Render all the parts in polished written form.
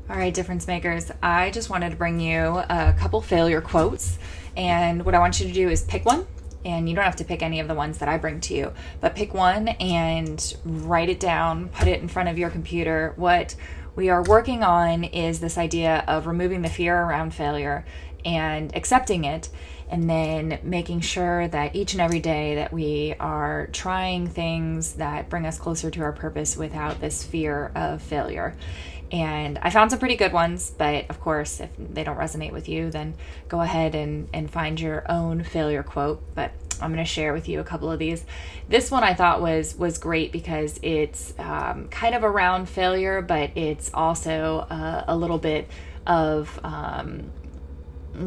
All right, difference makers. I just wanted to bring you a couple failure quotes. And what I want you to do is pick one. And you don't have to pick any of the ones that I bring to you, but pick one and write it down, put it in front of your computer. What we are working on is this idea of removing the fear around failure and accepting it, and then making sure that each and every day that we are trying things that bring us closer to our purpose without this fear of failure. And I found some pretty good ones, but of course, if they don't resonate with you, then go ahead and find your own failure quote. But I'm going to share with you a couple of these. This one I thought was great because it's kind of around failure, but it's also a little bit of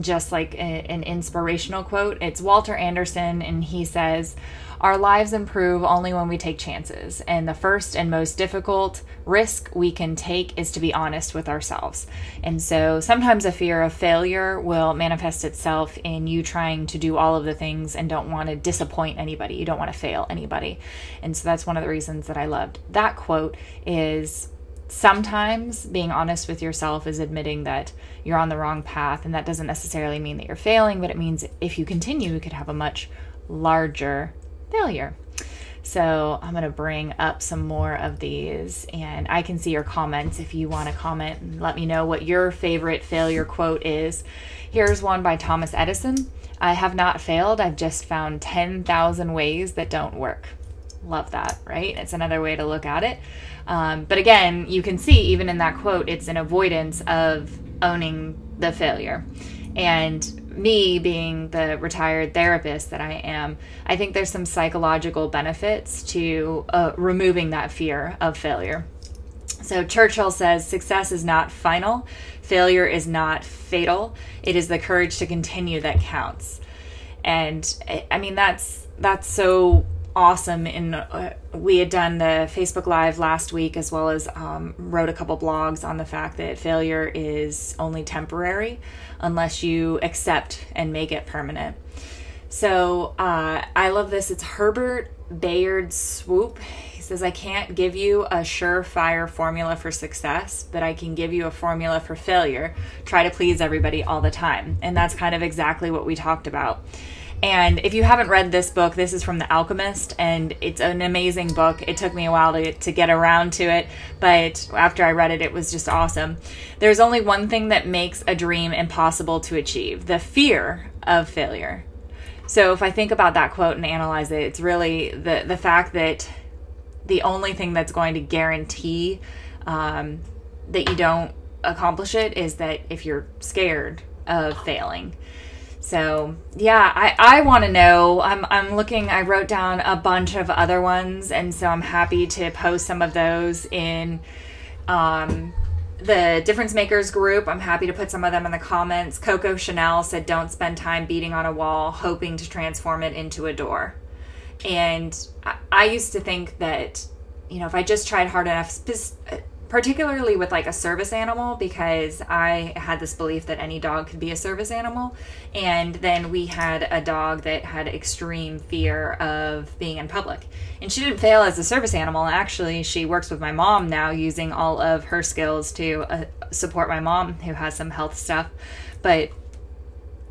just like an inspirational quote. It's Walter Anderson, and he says, "Our lives improve only when we take chances, and the first and most difficult risk we can take is to be honest with ourselves." And so sometimes a fear of failure will manifest itself in you trying to do all of the things and don't want to disappoint anybody. You don't want to fail anybody. And so that's one of the reasons that I loved that quote. Is sometimes being honest with yourself is admitting that you're on the wrong path, and that doesn't necessarily mean that you're failing, but it means if you continue, you could have a much larger failure. So I'm going to bring up some more of these, and I can see your comments if you want to comment and let me know what your favorite failure quote is. Here's one by Thomas Edison. "I have not failed. I've just found 10,000 ways that don't work." Love that, right? It's another way to look at it. But again, you can see even in that quote, it's an avoidance of owning the failure. And me being the retired therapist that I am, I think there's some psychological benefits to removing that fear of failure. So Churchill says, "Success is not final. Failure is not fatal. It is the courage to continue that counts." And I mean, that's so awesome. We had done the Facebook Live last week, as well as wrote a couple blogs on the fact that failure is only temporary unless you accept and make it permanent. So I love this. It's Herbert Bayard Swoop. He says, "I can't give you a surefire formula for success, but I can give you a formula for failure. Try to please everybody all the time." And that's kind of exactly what we talked about. And if you haven't read this book, this is from The Alchemist, and it's an amazing book. It took me a while to get around to it, but after I read it, it was just awesome. There's only one thing that makes a dream impossible to achieve: the fear of failure. So if I think about that quote and analyze it, it's really the fact that the only thing that's going to guarantee that you don't accomplish it is that if you're scared of failing. So yeah, I want to know. I'm looking. I wrote down a bunch of other ones, and so I'm happy to post some of those in the Difference Makers group. I'm happy to put some of them in the comments. Coco Chanel said, "Don't spend time beating on a wall, hoping to transform it into a door." And I used to think that, if I just tried hard enough, particularly with like a service animal, because I had this belief that any dog could be a service animal. And then we had a dog that had extreme fear of being in public, and she didn't fail as a service animal. Actually, she works with my mom now, using all of her skills to support my mom, who has some health stuff. But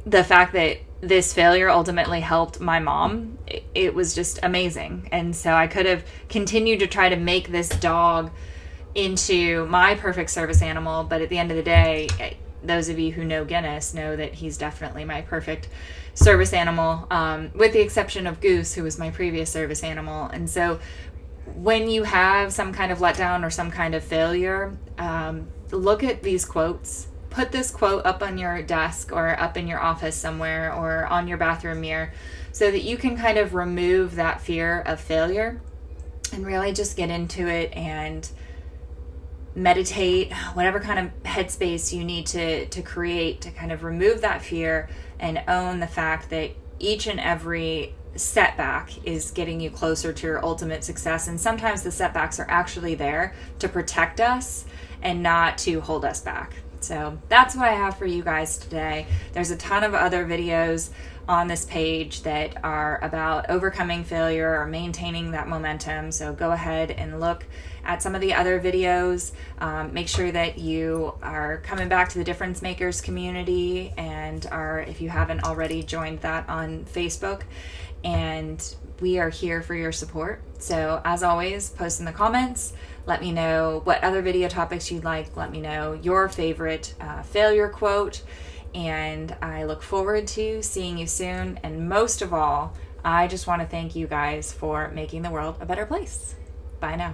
the fact that this failure ultimately helped my mom, it was just amazing. And so I could have continued to try to make this dog into my perfect service animal, but at the end of the day, those of you who know Guinness know that he's definitely my perfect service animal, with the exception of Goose, who was my previous service animal. And so when you have some kind of letdown or some kind of failure, look at these quotes. Put this quote up on your desk or up in your office somewhere or on your bathroom mirror, so that you can kind of remove that fear of failure and really just get into it and meditate, whatever kind of headspace you need to create to kind of remove that fear and own the fact that each and every setback is getting you closer to your ultimate success. And sometimes the setbacks are actually there to protect us and not to hold us back. So that's what I have for you guys today. There's a ton of other videos on this page that are about overcoming failure or maintaining that momentum. So go ahead and look at some of the other videos. Make sure that you are coming back to the Difference Makers community, and if you haven't already, joined that on Facebook. And we are here for your support. So as always, post in the comments. Let me know what other video topics you'd like. Let me know your favorite failure quote. And I look forward to seeing you soon. And most of all, I just want to thank you guys for making the world a better place. Bye now.